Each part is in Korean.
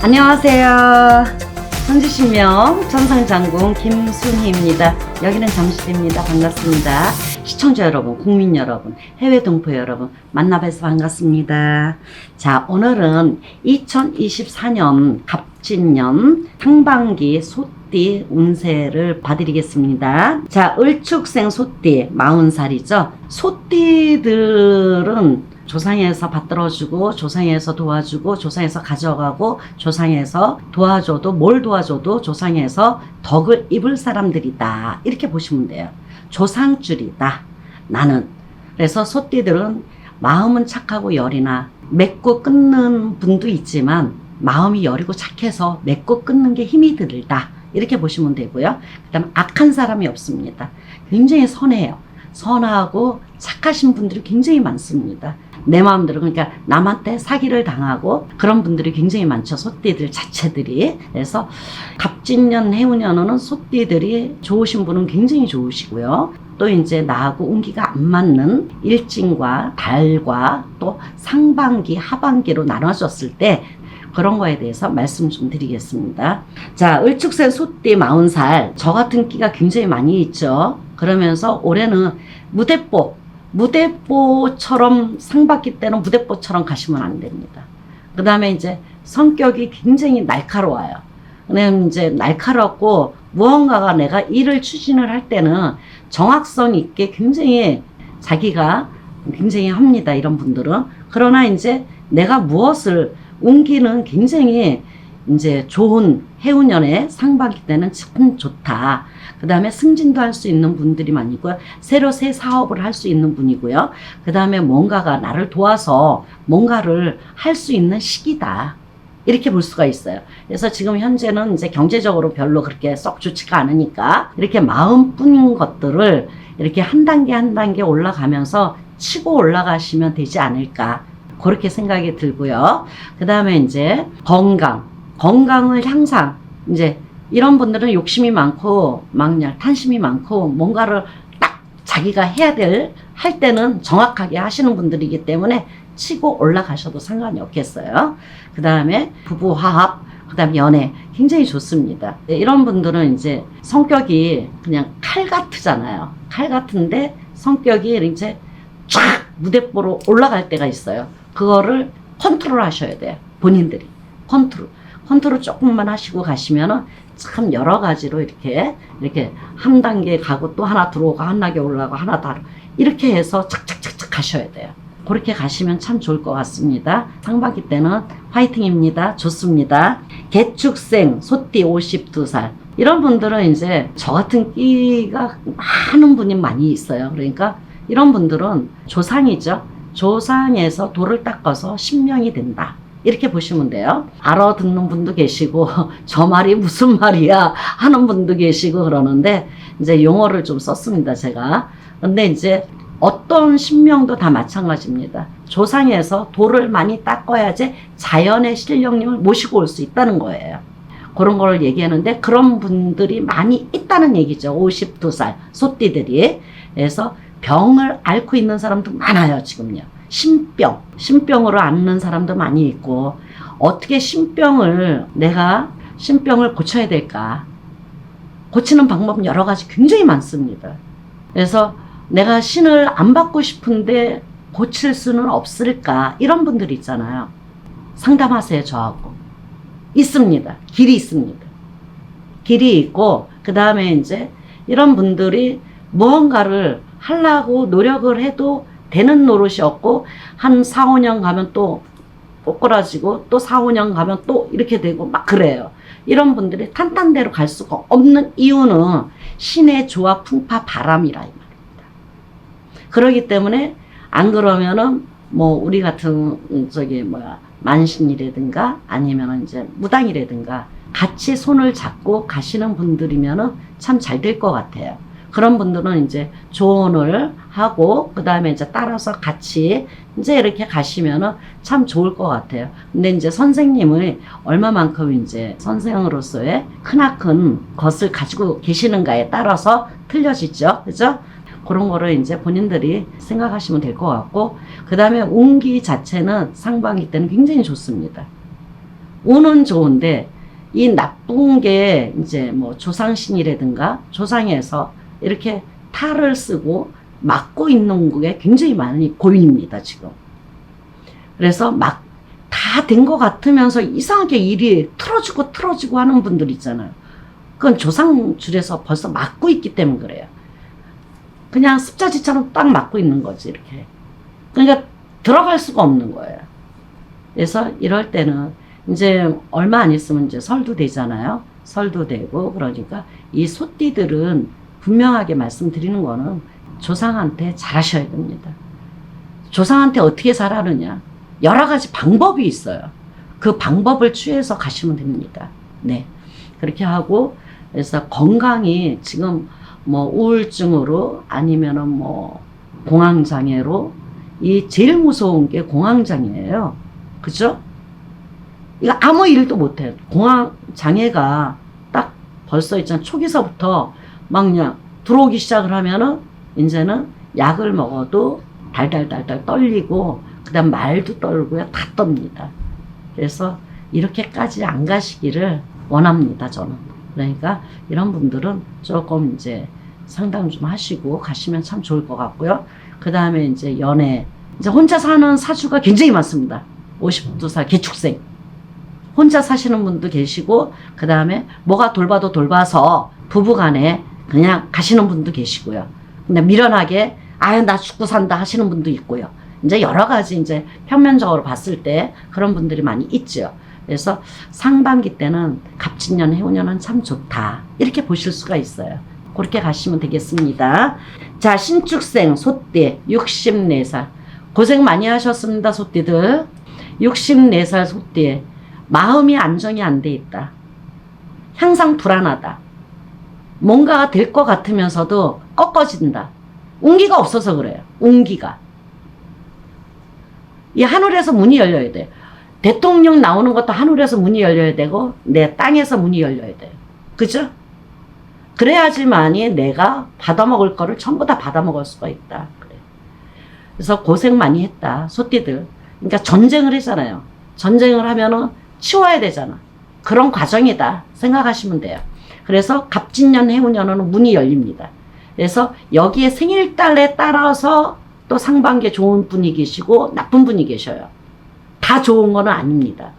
안녕하세요. 선지신명 천상장군 김순희입니다. 여기는 잠실입니다. 반갑습니다. 시청자 여러분, 국민 여러분, 해외 동포 여러분 만나뵈서 반갑습니다. 자, 오늘은 2024년 갑진년 상반기 소띠 운세를 봐드리겠습니다. 자, 을축생 소띠 40살이죠. 소띠들은 조상에서 받들어주고, 조상에서 도와주고, 조상에서 가져가고, 조상에서 도와줘도, 뭘 도와줘도 조상에서 덕을 입을 사람들이다. 이렇게 보시면 돼요. 조상줄이다. 나는. 그래서 소띠들은 마음은 착하고 여리나 맺고 끊는 분도 있지만 마음이 여리고 착해서 맺고 끊는 게 힘이 들다. 이렇게 보시면 되고요. 그 다음 악한 사람이 없습니다. 굉장히 선해요. 선하고 착하신 분들이 굉장히 많습니다. 내 마음대로, 그러니까 남한테 사기를 당하고 그런 분들이 굉장히 많죠. 소띠들 자체들이. 그래서 갑진년 해운년은 소띠들이 좋으신 분은 굉장히 좋으시고요. 또 이제 나하고 운기가 안 맞는 일진과 달과 또 상반기 하반기로 나눠졌을 때 그런 거에 대해서 말씀 좀 드리겠습니다. 자, 을축생 소띠 40살. 저 같은 끼가 굉장히 많이 있죠. 그러면서 올해는 무대뽀처럼 상반기 때는 무대뽀처럼 가시면 안 됩니다. 그 다음에 이제 성격이 굉장히 날카로워요. 근데 이제 날카롭고 무언가가 내가 일을 추진을 할 때는 정확성 있게 굉장히 자기가 굉장히 합니다. 이런 분들은. 그러나 이제 내가 무엇을 운기는 굉장히 이제 좋은 해운년에 상반기 때는 참 좋다. 그 다음에 승진도 할 수 있는 분들이 많이 있고요. 새로 새 사업을 할 수 있는 분이고요. 그 다음에 뭔가가 나를 도와서 뭔가를 할 수 있는 시기다. 이렇게 볼 수가 있어요. 그래서 지금 현재는 이제 경제적으로 별로 그렇게 썩 좋지가 않으니까 이렇게 마음뿐인 것들을 이렇게 한 단계 한 단계 올라가면서 치고 올라가시면 되지 않을까. 그렇게 생각이 들고요. 그 다음에 이제 건강을 항상 이제 이런 분들은 욕심이 많고 막냐 탄심이 많고 뭔가를 딱 자기가 해야 할 때는 정확하게 하시는 분들이기 때문에 치고 올라가셔도 상관이 없겠어요. 그 다음에 부부화합, 그 다음에 연애 굉장히 좋습니다. 이런 분들은 이제 성격이 그냥 칼 같잖아요. 칼 같은데 성격이 이제 쫙 무대뽀로 올라갈 때가 있어요. 그거를 컨트롤 하셔야 돼요. 본인들이. 컨트롤 조금만 하시고 가시면은 참 여러 가지로 이렇게 한 단계 가고 또 하나 들어오고 한 단계 올라가고 하나 다 이렇게 해서 착착착착 가셔야 돼요. 그렇게 가시면 참 좋을 것 같습니다. 상반기 때는 화이팅입니다. 좋습니다. 개축생 소띠 52살. 이런 분들은 이제 저 같은 끼가 많은 분이 많이 있어요. 그러니까 이런 분들은 조상이죠. 조상에서 돌을 닦아서 신명이 된다. 이렇게 보시면 돼요. 알아듣는 분도 계시고 저 말이 무슨 말이야 하는 분도 계시고 그러는데 이제 용어를 좀 썼습니다. 제가. 근데 이제 어떤 신명도 다 마찬가지입니다. 조상에서 돌을 많이 닦아야지 자연의 신령님을 모시고 올 수 있다는 거예요. 그런 걸 얘기하는데 그런 분들이 많이 있다는 얘기죠. 52살 소띠들이. 그래서 병을 앓고 있는 사람도 많아요. 지금요. 신병으로 앓는 사람도 많이 있고 어떻게 내가 신병을 고쳐야 될까? 고치는 방법은 여러 가지 굉장히 많습니다. 그래서 내가 신을 안 받고 싶은데 고칠 수는 없을까? 이런 분들이 있잖아요. 상담하세요. 저하고. 있습니다. 길이 있습니다. 길이 있고 그 다음에 이제 이런 분들이 무언가를 하려고 노력을 해도 되는 노릇이 없고 한 4, 5년 가면 또 꼬꾸라지고 또 4, 5년 가면 또 이렇게 되고 막 그래요. 이런 분들이 탄탄대로 갈 수가 없는 이유는 신의 조화 풍파 바람이라 이 말입니다. 그러기 때문에 안 그러면은 뭐 우리 같은 만신이라든가 아니면은 이제 무당이라든가 같이 손을 잡고 가시는 분들이면은 참 잘 될 것 같아요. 그런 분들은 이제 조언을 하고 그 다음에 이제 따라서 같이 이제 이렇게 가시면은 참 좋을 것 같아요. 근데 이제 선생님의 얼마만큼 이제 선생으로서의 크나큰 것을 가지고 계시는가에 따라서 틀려지죠. 그죠? 그런 거를 이제 본인들이 생각하시면 될 것 같고, 그 다음에 운기 자체는 상반기 때는 굉장히 좋습니다. 운은 좋은데 이 나쁜 게 이제 뭐 조상신이라든가 조상에서 이렇게 탈을 쓰고 막고 있는 게 굉장히 많이 고인입니다, 지금. 그래서 막 다 된 것 같으면서 이상하게 일이 틀어지고 하는 분들 있잖아요. 그건 조상줄에서 벌써 막고 있기 때문에 그래요. 그냥 습자지처럼 딱 막고 있는 거지, 이렇게. 그러니까 들어갈 수가 없는 거예요. 그래서 이럴 때는 이제 얼마 안 있으면 이제 설도 되잖아요. 설도 되고, 그러니까 이 소띠들은 분명하게 말씀드리는 거는 조상한테 잘하셔야 됩니다. 조상한테 어떻게 잘하느냐? 여러 가지 방법이 있어요. 그 방법을 취해서 가시면 됩니다. 네. 그렇게 하고, 그래서 건강이 지금 뭐 우울증으로 아니면은 뭐 공황장애로 이 제일 무서운 게 공황장애예요. 그죠? 이거 아무 일도 못해. 공황장애가 딱 벌써 있잖아. 초기서부터 막 그냥 들어오기 시작을 하면은 이제는 약을 먹어도 달달달달 떨리고 그다음 말도 떨고요. 다 떱니다. 그래서 이렇게까지 안 가시기를 원합니다. 저는. 그러니까 이런 분들은 조금 이제 상담 좀 하시고 가시면 참 좋을 것 같고요. 그 다음에 이제 연애. 이제 혼자 사는 사주가 굉장히 많습니다. 52살 개축생. 혼자 사시는 분도 계시고, 그 다음에 뭐가 돌봐도 돌봐서 부부간에 그냥 가시는 분도 계시고요. 근데 미련하게, 아유, 나 죽고 산다 하시는 분도 있고요. 이제 여러 가지 이제 평면적으로 봤을 때 그런 분들이 많이 있죠. 그래서 상반기 때는 갑진년, 해운년은 참 좋다. 이렇게 보실 수가 있어요. 그렇게 가시면 되겠습니다. 자, 신축생 소띠 64살. 고생 많이 하셨습니다, 소띠들. 64살 소띠. 마음이 안정이 안 돼 있다. 항상 불안하다. 뭔가가 될 것 같으면서도 꺾어진다. 운기가 없어서 그래요. 운기가. 이 하늘에서 문이 열려야 돼요. 대통령 나오는 것도 하늘에서 문이 열려야 되고 내 땅에서 문이 열려야 돼요. 그죠? 그래야지만이 내가 받아먹을 거를 전부 다 받아먹을 수가 있다. 그래. 그래서 고생 많이 했다. 소띠들. 그러니까 전쟁을 했잖아요. 전쟁을 하면은 치워야 되잖아. 그런 과정이다 생각하시면 돼요. 그래서 갑진년, 해운년은 문이 열립니다. 그래서 여기에 생일달에 따라서 또 상반기에 좋은 분이 계시고 나쁜 분이 계셔요. 다 좋은 거는 아닙니다.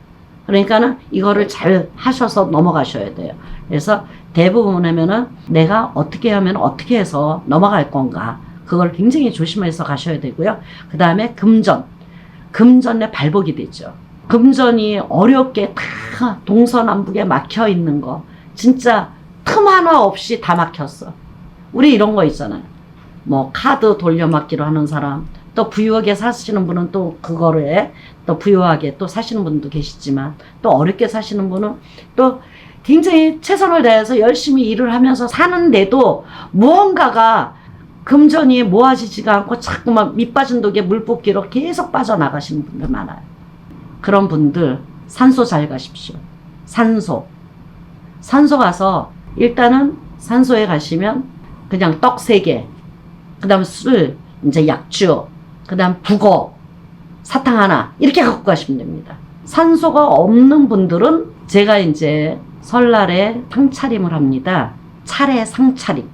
그러니까는 이거를 잘 하셔서 넘어가셔야 돼요. 그래서 대부분 하면은 내가 어떻게 하면 어떻게 해서 넘어갈 건가. 그걸 굉장히 조심해서 가셔야 되고요. 그 다음에 금전. 금전에 발복이 되죠. 금전이 어렵게 다 동서남북에 막혀 있는 거. 진짜 틈 하나 없이 다 막혔어. 우리 이런 거 있잖아요. 뭐 카드 돌려막기로 하는 사람, 또 부유하게 사시는 분은 또 그거를 또 부유하게 또 사시는 분도 계시지만 또 어렵게 사시는 분은 또 굉장히 최선을 다해서 열심히 일을 하면서 사는데도 무언가가 금전이 모아지지가 않고 자꾸만 밑빠진 독에 물 붓기로 계속 빠져나가시는 분들 많아요. 그런 분들 산소 잘 가십시오. 산소. 산소 가서 일단은 산소에 가시면 그냥 떡 3개, 그 다음 술, 이제 약주, 그 다음 북어, 사탕 하나 이렇게 갖고 가시면 됩니다. 산소가 없는 분들은 제가 이제 설날에 상차림을 합니다. 차례 상차림.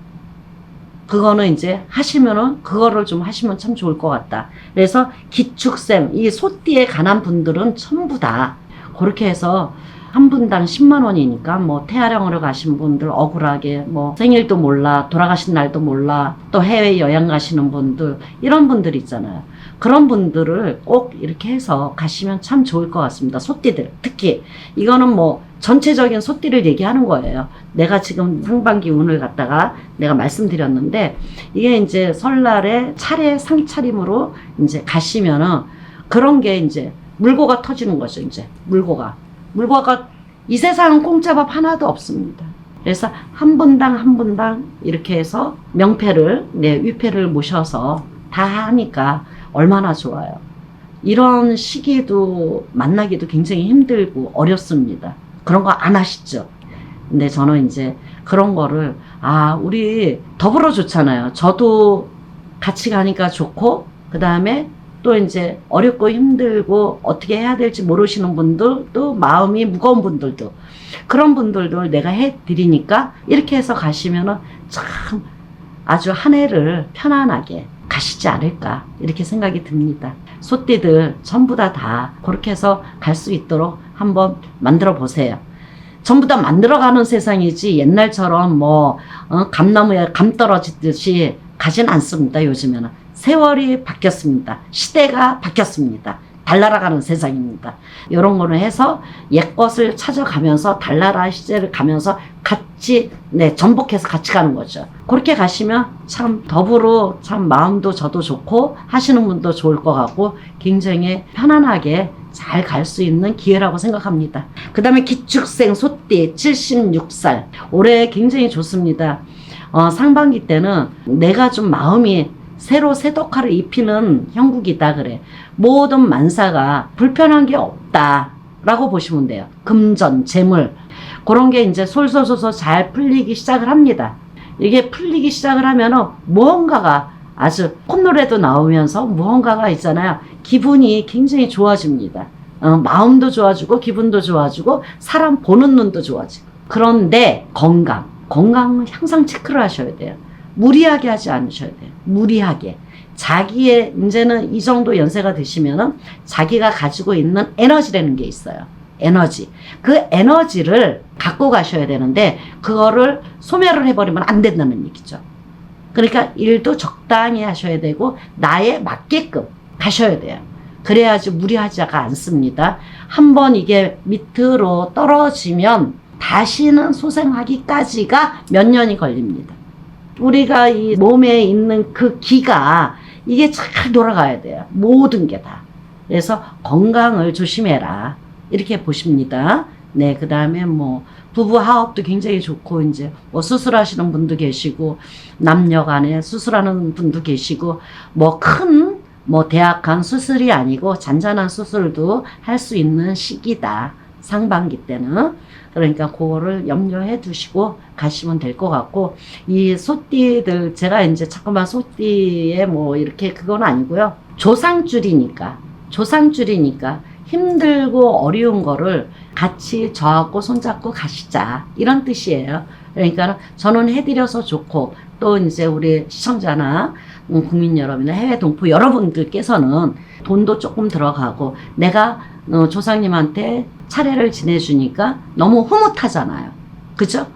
그거는 이제 하시면은 그거를 좀 하시면 참 좋을 것 같다. 그래서 기축생, 이 소띠에 관한 분들은 전부 다 그렇게 해서 한 분당 10만 원이니까 뭐 태아령으로 가신 분들 억울하게 뭐 생일도 몰라, 돌아가신 날도 몰라, 또 해외 여행 가시는 분들 이런 분들 있잖아요. 그런 분들을 꼭 이렇게 해서 가시면 참 좋을 것 같습니다. 소띠들 특히 이거는 뭐 전체적인 소띠를 얘기하는 거예요. 내가 지금 상반기 운을 갖다가 내가 말씀드렸는데 이게 이제 설날에 차례 상차림으로 이제 가시면은 그런 게 이제 물고가 터지는 거죠. 이제 물고가 이 세상은 공짜밥 하나도 없습니다. 그래서 한 분당 한 분당 이렇게 해서 명패를, 위패를 모셔서 다 하니까 얼마나 좋아요. 이런 시기도 만나기도 굉장히 힘들고 어렵습니다. 그런 거 안 하시죠? 근데 저는 이제 그런 거를, 우리 더불어 좋잖아요. 저도 같이 가니까 좋고, 그 다음에 또 이제 어렵고 힘들고 어떻게 해야 될지 모르시는 분들도, 마음이 무거운 분들도, 그런 분들도 내가 해드리니까 이렇게 해서 가시면은 참 아주 한 해를 편안하게 가시지 않을까 이렇게 생각이 듭니다. 소띠들 전부 다 그렇게 해서 갈 수 있도록 한번 만들어 보세요. 전부 다 만들어가는 세상이지 옛날처럼 감나무에 감 떨어지듯이 가진 않습니다. 요즘에는 세월이 바뀌었습니다. 시대가 바뀌었습니다. 달나라가는 세상입니다. 이런 거는 해서 옛것을 찾아가면서 달나라 시대를 가면서 같이 전복해서 같이 가는 거죠. 그렇게 가시면 참 더불어 참 마음도 저도 좋고 하시는 분도 좋을 것 같고 굉장히 편안하게 잘 갈 수 있는 기회라고 생각합니다. 그 다음에 기축생 소띠 76살 올해 굉장히 좋습니다. 상반기 때는 내가 좀 마음이 새로 새독화를 입히는 형국이다 그래. 모든 만사가 불편한 게 없다라고 보시면 돼요. 금전, 재물 그런 게 이제 솔솔솔솔 잘 풀리기 시작을 합니다. 이게 풀리기 시작을 하면은 무언가가 아주 콧노래도 나오면서 무언가가 있잖아요. 기분이 굉장히 좋아집니다. 마음도 좋아지고 기분도 좋아지고 사람 보는 눈도 좋아지고. 그런데 건강은 항상 체크를 하셔야 돼요. 무리하게 하지 않으셔야 돼요. 무리하게. 자기의 이제는 이 정도 연세가 되시면은 자기가 가지고 있는 에너지라는 게 있어요. 에너지. 그 에너지를 갖고 가셔야 되는데 그거를 소멸을 해버리면 안 된다는 얘기죠. 그러니까 일도 적당히 하셔야 되고 나에 맞게끔 가셔야 돼요. 그래야지 무리하지가 않습니다. 한번 이게 밑으로 떨어지면 다시는 소생하기까지가 몇 년이 걸립니다. 우리가 이 몸에 있는 그 기가 이게 잘 돌아가야 돼요. 모든 게 다. 그래서 건강을 조심해라. 이렇게 보십니다. 네, 그 다음에 부부 화합도 굉장히 좋고, 이제 수술하시는 분도 계시고, 남녀 간에 수술하는 분도 계시고, 대악한 수술이 아니고, 잔잔한 수술도 할 수 있는 시기다. 상반기 때는. 그러니까 그거를 염려해 두시고 가시면 될 것 같고, 이 소띠들, 제가 이제 자꾸만 소띠에 이렇게 그건 아니고요. 조상줄이니까 힘들고 어려운 거를 같이 저하고 손잡고 가시자. 이런 뜻이에요. 그러니까 저는 해드려서 좋고, 또 이제 우리 시청자나 국민 여러분이나 해외 동포 여러분들께서는 돈도 조금 들어가고, 내가 조상님한테 차례를 지내주니까 너무 흐뭇하잖아요. 그죠?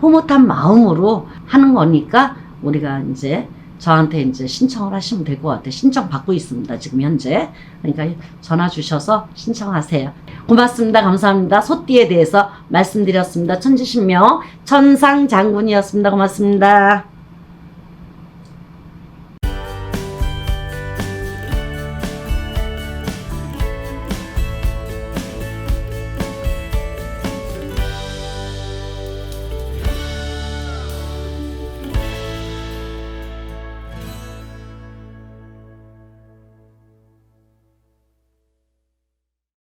흐뭇한 마음으로 하는 거니까 우리가 이제 저한테 이제 신청을 하시면 될 것 같아요. 신청 받고 있습니다. 지금 현재. 그러니까 전화 주셔서 신청하세요. 고맙습니다. 감사합니다. 소띠에 대해서 말씀드렸습니다. 천지신명 천상장군이었습니다. 고맙습니다.